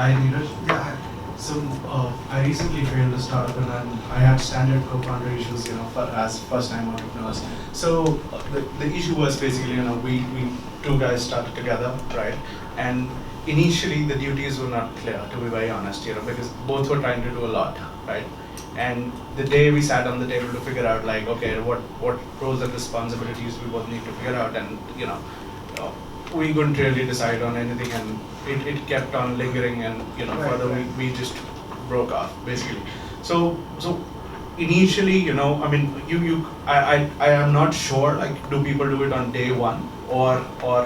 Hi, Neeraj. Yeah, hi. So I recently failed a startup and I had standard co-founder issues, as first-time entrepreneurs. So the issue was basically, we two guys started together, right? And initially the duties were not clear, to be very honest, because both were trying to do a lot, right? And the day we sat on the table to figure out, like, okay, what roles and responsibilities we both need to figure out, and uh, we couldn't really decide on anything, and it kept on lingering, and further we just broke off basically. So initially, I mean, I am not sure, like, do people do it on day one, or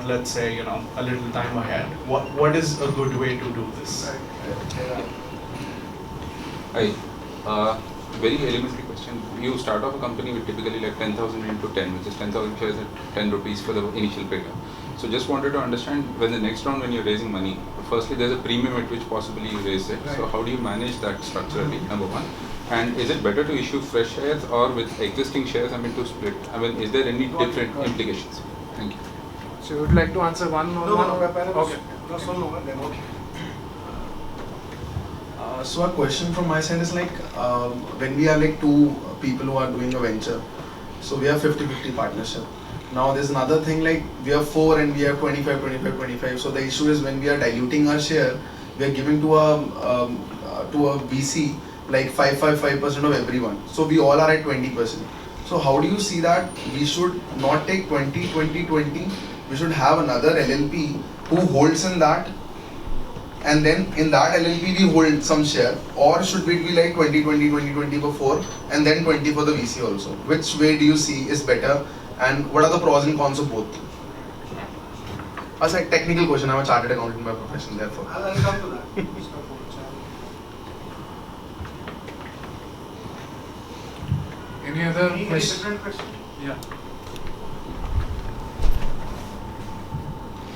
let's say, a little time ahead? What is a good way to do this? Hi. Very elementary question. You start off a company with typically like 10,000 into 10, which is 10,000 shares at 10 rupees for the initial pickup. So just wanted to understand, when the next round, when you're raising money, firstly there's a premium at which possibly you raise it. Right. So how do you manage that structurally, number one? And is it better to issue fresh shares or with existing shares, to split? Is there any different implications? Thank you. So you would like to answer one? No. Okay. So a question from my side is like, when we are like two people who are doing a venture, so we have 50-50 partnership. Now there's another thing, like we have 4 and we have 25. So the issue is, when we are diluting our share, we are giving to a VC like 5% of everyone. So we all are at 20%. So how do you see that? We should not take 20. We should have another LLP who holds in that, and then in that LLP we hold some share, or should it be like 20 for 4 and then 20 for the VC also? Which way do you see is better, and what are the pros and cons of both? That's a technical question. I'm a chartered accountant by profession, therefore. I'll come to that. Any other questions? Different question? Yeah.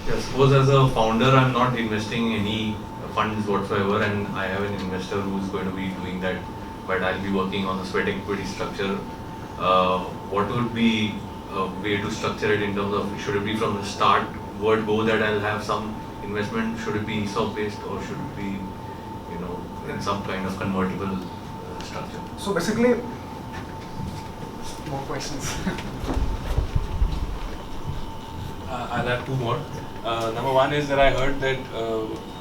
Yeah, suppose as a founder, I'm not investing any funds whatsoever, and I have an investor who's going to be doing that, but I'll be working on a sweat equity structure. What would be a way to structure it in terms of, should it be from the start, word go that I'll have some investment? Should it be ESOP based, or should it be, in some kind of convertible structure? So basically, more questions. I'll have 2 more. Number one is that I heard that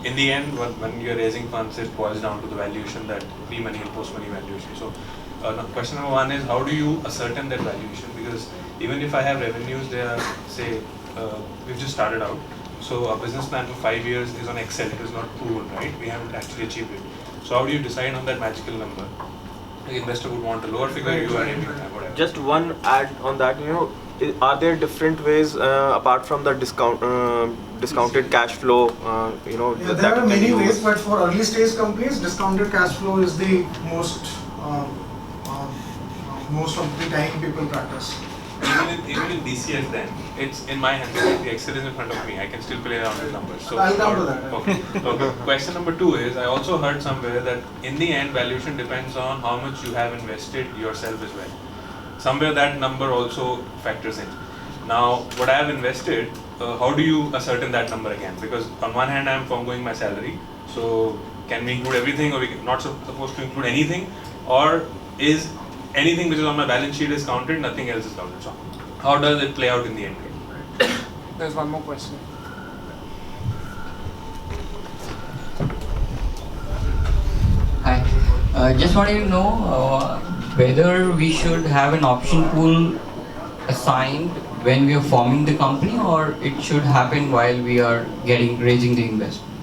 in the end, when you're raising funds, it boils down to the valuation, that pre-money and post-money valuation. So question number 1 is, how do you ascertain that valuation? Because even if I have revenues, they are, say, we've just started out. So our business plan for 5 years is on Excel, it is not proven, right? We haven't actually achieved it. So how do you decide on that magical number? The investor would want a lower figure, you are aiming at whatever. Just one add on that, are there different ways apart from the discounted cash flow? Yeah, there are many ways, but for early stage companies, discounted cash flow is the most of the time people practice. Even in DCF, then it's in my hands. The Excel is in front of me. I can still play around with numbers. So I'll come to that. Okay. Question number 2 is, I also heard somewhere that in the end, valuation depends on how much you have invested yourself as well. Somewhere that number also factors in. Now, what I have invested, how do you ascertain that number again? Because on one hand, I am foregoing my salary. So can we include everything, or we not supposed to include anything? Or is anything which is on my balance sheet is counted, nothing else is counted? So how does it play out in the end? There's one more question. Hi. Just wanted to know whether we should have an option pool assigned when we are forming the company, or it should happen while we are raising the investment.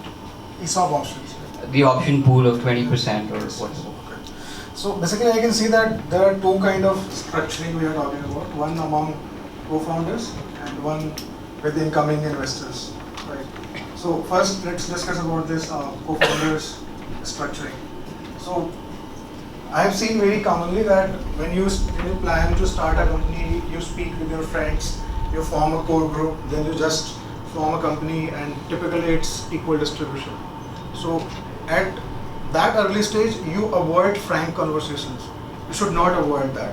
ESOP options. The option pool of 20% or whatever. So basically, I can see that there are 2 kind of structuring we are talking about. One among co-founders and one with incoming investors. Right. So first, let's discuss about this co-founders structuring. So I have seen very commonly that when you plan to start a company, you speak with your friends, you form a core group, then you just form a company, and typically it's equal distribution. So at that early stage, you avoid frank conversations. You should not avoid that.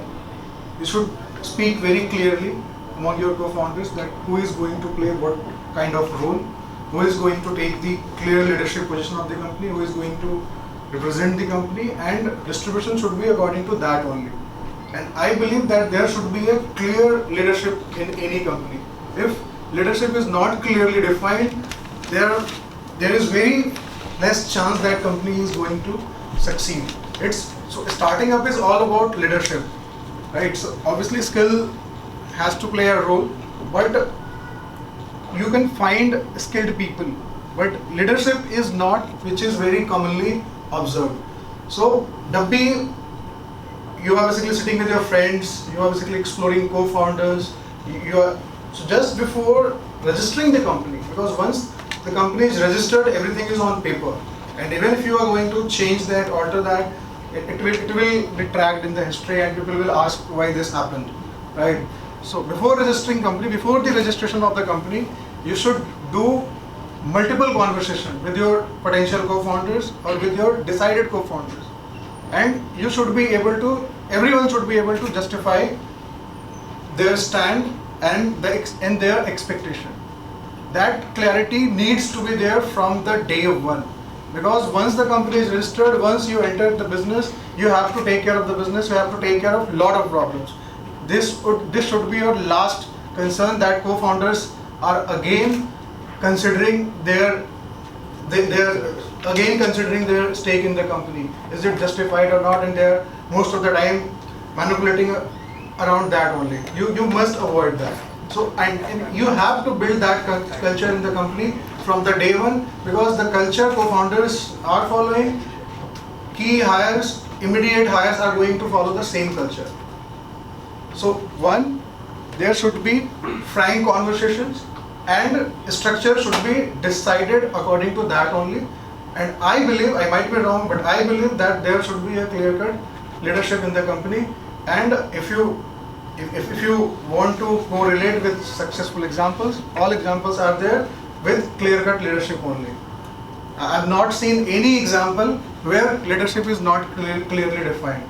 You should speak very clearly among your co-founders that who is going to play what kind of role, who is going to take the clear leadership position of the company, who is going to represent the company, and distribution should be according to that only. And I believe that there should be a clear leadership in any company. If leadership is not clearly defined, there is very less chance that company is going to succeed. So starting up is all about leadership, right? So obviously skill has to play a role, but you can find skilled people, but leadership is not, which is very commonly observed. So Dabbi, you are basically sitting with your friends, you are basically exploring co-founders, so just before registering the company, because once the company is registered, everything is on paper, and even if you are going to change that, alter that, it will be tracked in the history, and people will ask why this happened, right? So before registering company, before the registration of the company, you should do multiple conversations with your potential co-founders or with your decided co-founders, and you should be able to, everyone should be able to justify their stand and their expectation. That clarity needs to be there from the day one, because once the company is registered, once you enter the business, you have to take care of the business, you have to take care of lot of problems. This should be your last concern, that co-founders are again considering their stake in the company. Is it justified or not? And they're most of the time manipulating around that only. You must avoid that. So and you have to build that culture in the company from the day one, because the culture co-founders are following, key hires, immediate hires are going to follow the same culture. So one, there should be frank conversations, and structure should be decided according to that only. And I believe, I might be wrong, but I believe that there should be a clear-cut leadership in the company. And if you want to correlate with successful examples, all examples are there with clear-cut leadership only. I have not seen any example where leadership is not clearly defined,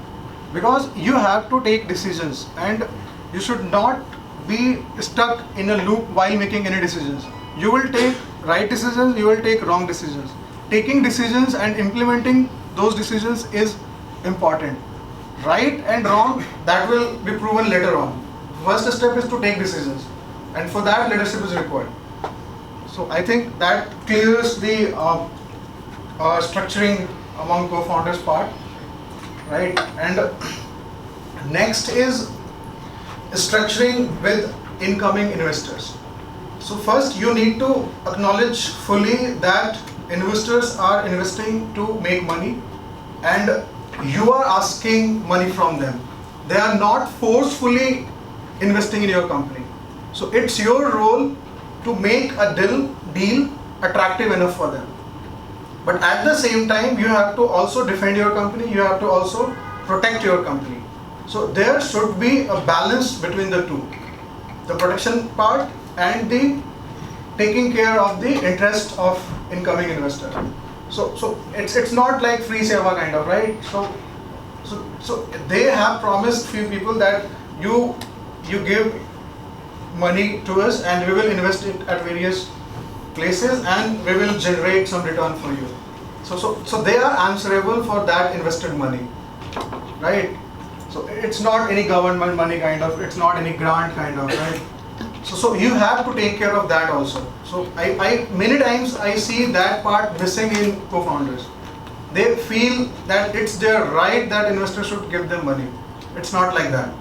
because you have to take decisions, and you should not be stuck in a loop while making any decisions. You will take right decisions, you will take wrong decisions. Taking decisions and implementing those decisions is important. Right and wrong, that will be proven later on. First step is to take decisions, and for that leadership is required. So I think that clears the structuring among co-founders part, right? And next is structuring with incoming investors. So first you need to acknowledge fully that investors are investing to make money, and you are asking money from them. They are not forcefully investing in your company. So it's your role to make a deal attractive enough for them. But at the same time, you have to also defend your company, you have to also protect your company. So there should be a balance between the two, the protection part and the taking care of the interest of incoming investor. So it's not like free seva kind of, right? So they have promised few people that you give money to us and we will invest it at various places and we will generate some return for you. So they are answerable for that invested money, right? So it's not any government money kind of, it's not any grant kind of, right? So you have to take care of that also. So I many times I see that part missing in co-founders. They feel that it's their right that investors should give them money. It's not like that.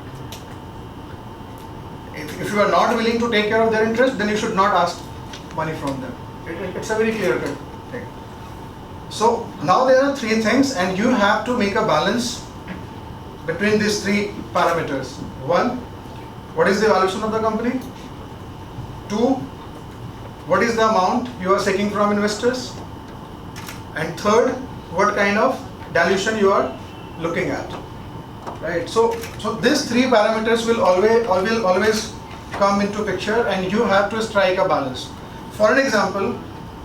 If you are not willing to take care of their interest, then you should not ask money from them. It's a very clear-cut thing. So now there are three things, and you have to make a balance between these three parameters. One, what is the valuation of the company? Two, what is the amount you are seeking from investors? And third, what kind of dilution you are looking at, right? So these three parameters will always come into picture, and you have to strike a balance. For an example,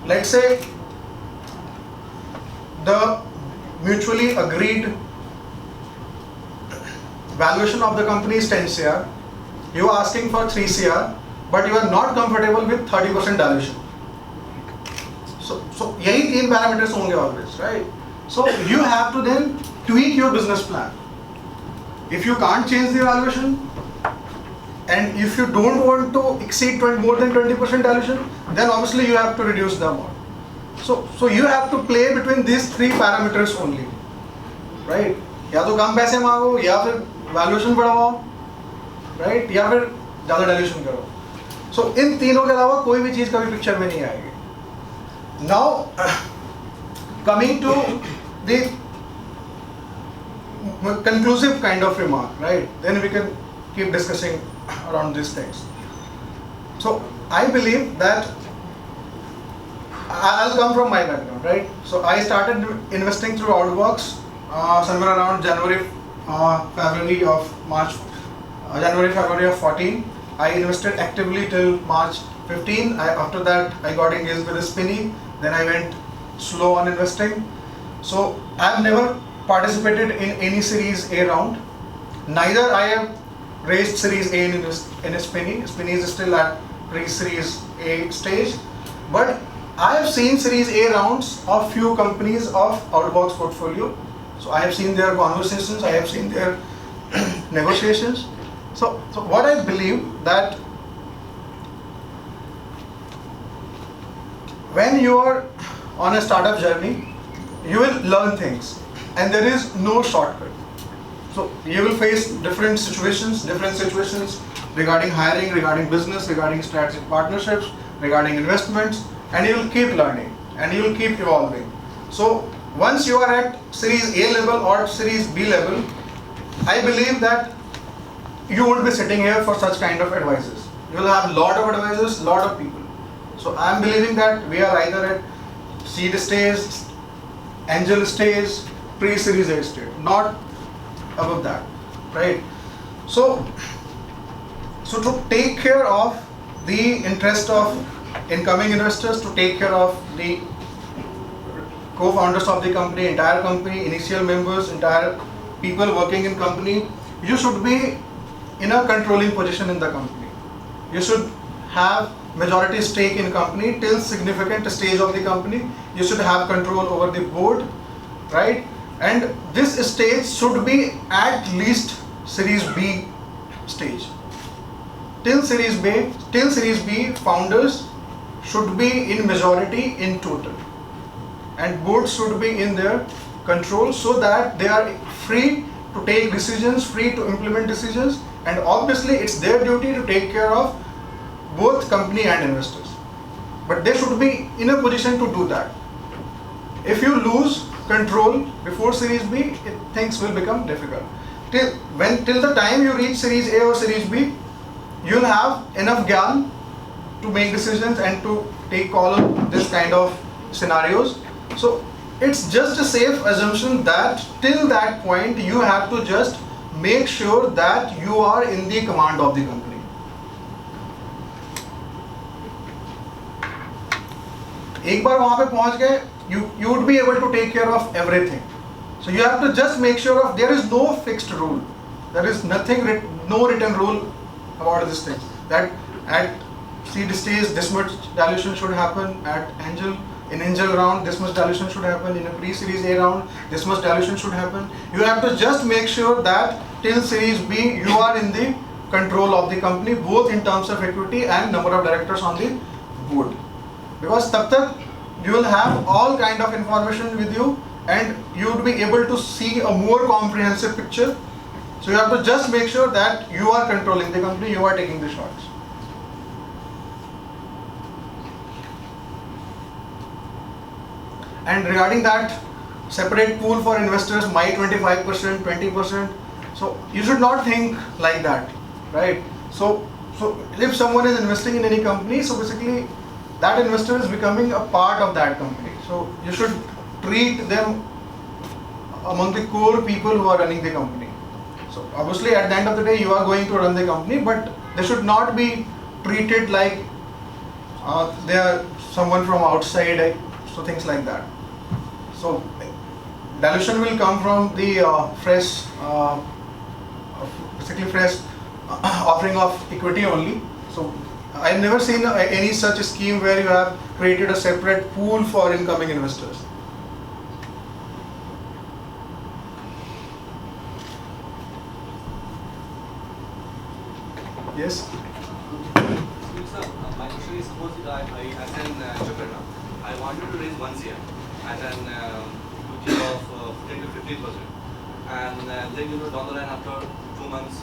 let's say the mutually agreed valuation of the company is 10 CR, you are asking for 3 CR, but you are not comfortable with 30% dilution. यही 3 parameters होंगे always, right? So you have to then tweak your business plan. If you can't change the valuation, and if you don't want to exceed more than 20% dilution, then obviously you have to reduce the amount. So you have to play between these 3 parameters only, right? या तो कम पैसे मांगो, या फिर valuation बढ़ाओ, right? या फिर ज़्यादा dilution करो. So इन तीनों के अलावा कोई भी चीज़ कभी पिक्चर में नहीं आएगी. Now coming to the conclusive kind of remark, right? Then we can keep discussing around these things. So I believe that I'll come from my background, right? So I started investing through Outbox somewhere around January, February of 14. I invested actively till March 15. After that, I got engaged with Spinny. Then I went slow on investing. So I've never participated in any Series A round. Neither I have raised Series A in Spinny. Spinny is still at pre-Series A stage. But I have seen Series A rounds of few companies of Outbox portfolio. So I have seen their conversations, I have seen their negotiations. So what I believe that when you are on a startup journey, you will learn things. And there is no shortcut. So you will face different situations regarding hiring, regarding business, regarding strategic partnerships, regarding investments, and you will keep learning and you will keep evolving. So once you are at Series A level or Series B level, I believe that you won't be sitting here for such kind of advices. You will have a lot of advisors, lot of people. So I am believing that we are either at seed stage, angel stage, pre-Series A stage, not above that, right? So to take care of the interest of incoming investors, to take care of the co-founders of the company, entire company, initial members, entire people working in company, you should be in a controlling position in the company. You should have majority stake in company till significant stage of the company. You should have control over the board, right? And this stage should be at least Series B stage. Till Series B, founders should be in majority in total, and board should be in their control so that they are free to take decisions, free to implement decisions, and obviously it's their duty to take care of both company and investors. But they should be in a position to do that. If you lose control before Series B, things will become difficult. Till the time you reach Series A or Series B, you'll have enough gyan to make decisions and to take all of this kind of scenarios. So it's just a safe assumption that till that point you have to just make sure that you are in the command of the company. एक बार वहाँ पे पहुँच गए, you would be able to take care of everything. So you have to just make sure of there is no fixed rule. There is no written rule about this thing. That at seed stage this much dilution should happen, at in angel round this much dilution should happen, in a pre-Series A round this much dilution should happen. You have to just make sure that till Series B you are in the control of the company, both in terms of equity and number of directors on the board. Because tab tak you will have all kind of information with you and you would be able to see a more comprehensive picture. So you have to just make sure that you are controlling the company, you are taking the shots. And regarding that separate pool for investors, my 25%, 20%, so you should not think like that, right? So if someone is investing in any company, so basically that investor is becoming a part of that company. So you should treat them among the core people who are running the company. So obviously at the end of the day you are going to run the company, but they should not be treated like they are someone from outside, so things like that. So dilution will come from the fresh offering of equity only. So I've never seen any such scheme where you have created a separate pool for incoming investors. Yes? Sir, my question is, suppose as an entrepreneur, I wanted to raise 1 CR at an equity of 10 to 15%. And then, down the line after 2 months,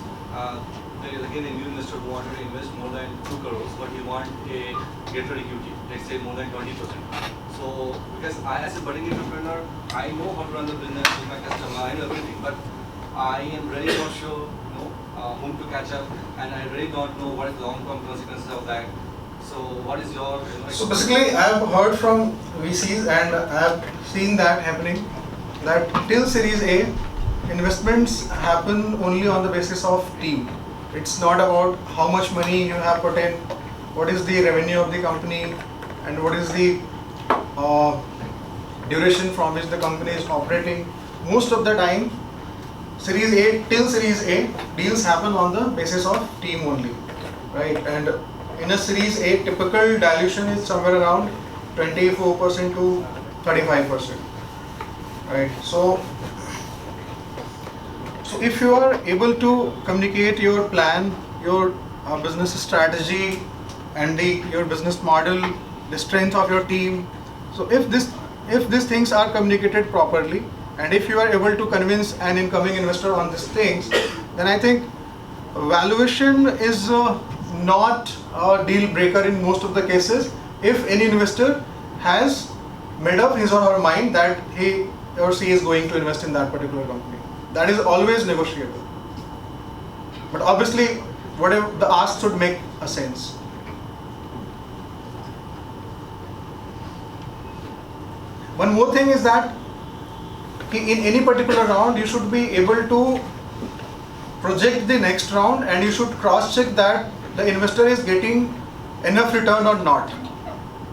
there is again a new investor who wanted to invest more than 2 crores, but he want a greater equity, let's say more than 20%. So, because I, as a budding entrepreneur, I know how to run the business with my customer, I know everything, but I am really not sure, whom to catch up, and I really don't know what is the long-term consequences of that. So, what is your? So basically, I have heard from VCs and I have seen that happening, that till Series A, investments happen only on the basis of team. It's not about how much money you have put in, what is the revenue of the company, and what is the duration from which the company is operating. Most of the time, Series A till Series A, deals happen on the basis of team only, right? And in a Series A, typical dilution is somewhere around 24% to 35%, right? So if you are able to communicate your plan, your business strategy, and your business model, the strength of your team, so if these things are communicated properly, and if you are able to convince an incoming investor on these things, then I think valuation is not a deal breaker in most of the cases if any investor has made up his or her mind that he or she is going to invest in that particular company. That is always negotiable. But obviously, whatever the ask should make a sense. One more thing is that in any particular round, you should be able to project the next round, and you should cross-check that the investor is getting enough return or not.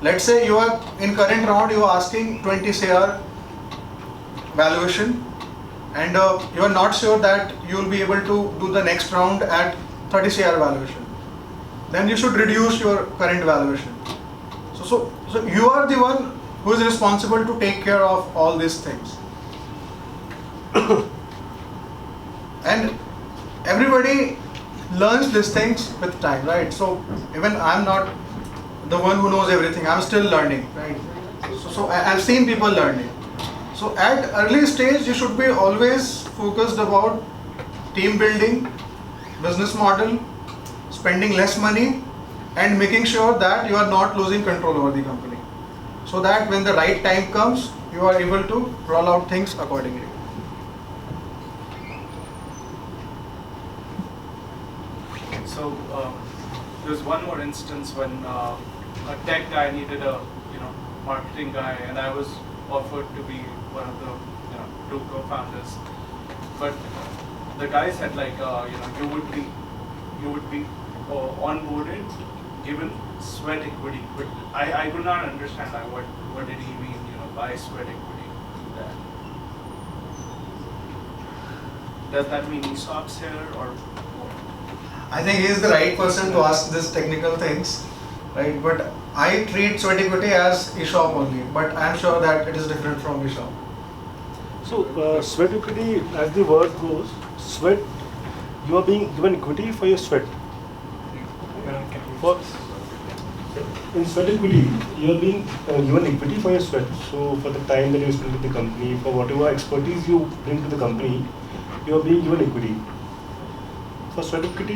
Let's say you are in current round, you are asking 20 CR valuation, and you are not sure that you will be able to do the next round at 30 CR valuation. Then you should reduce your current valuation. So you are the one who is responsible to take care of all these things. And everybody learns these things with time, right? So even I'm not the one who knows everything, I'm still learning, right? So I've seen people learning. So at early stage, you should be always focused about team building, business model, spending less money, and making sure that you are not losing control over the company. So that when the right time comes, you are able to roll out things accordingly. So there's one more instance when a tech guy needed a marketing guy, and I was offered to be one of the two co-founders. But the guy said you would be onboarded, given sweat equity. But I could not understand what did he mean by sweat equity. Does that mean ESOPs here or? I think he is the right person to ask these technical things, right? But I treat sweat equity as ESOP only, but I am sure that it is different from ESOP. So sweat equity, as the word goes, sweat, you are being given equity for your sweat. In sweat equity, you are being given equity for your sweat. So for the time that you spend with the company, for whatever expertise you bring to the company, you are being given equity. For sweat equity,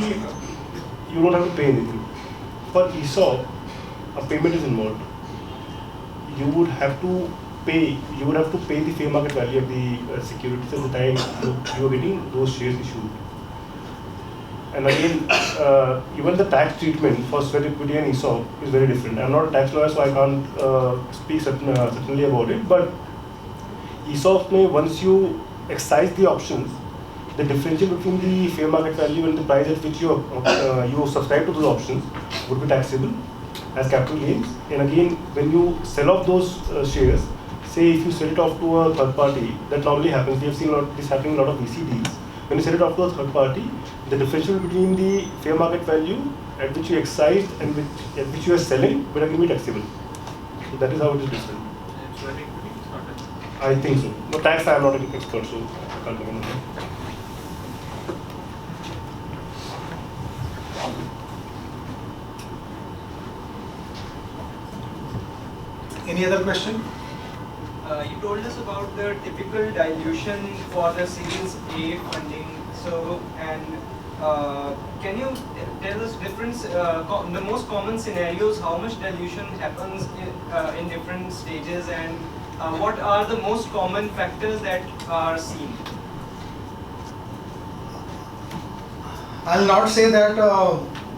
you don't have to pay anything. For ESOP, a payment is involved. You would have to pay the fair market value of the securities at the time you are getting those shares issued. And again, even the tax treatment for sweat equity and ESOP is very different. I'm not a tax lawyer, so I can't speak certainly about it. But ESOP, once you excise the options, the differential between the fair market value and the price at which you subscribe to those options would be taxable as capital gains. And again, when you sell off those shares, say if you sell it off to a third party, that normally happens. We have seen this happening in a lot of VC deals. When you sell it off to a third party, the differential between the fair market value at which you excise and at which you are selling will again be taxable. So that is how it is different. Sweat equity is not a- I think so. No, tax I am not an expert, so I can't comment on that. Any other question? You told us about the typical dilution for the Series A funding. So, and can you tell us difference, the most common scenarios, how much dilution happens in different stages, and what are the most common factors that are seen? I'll not say that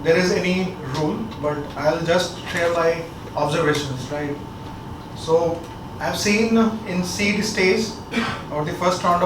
there is any rule, but I'll just share my observations, right? So I've seen in seed stage or the first round of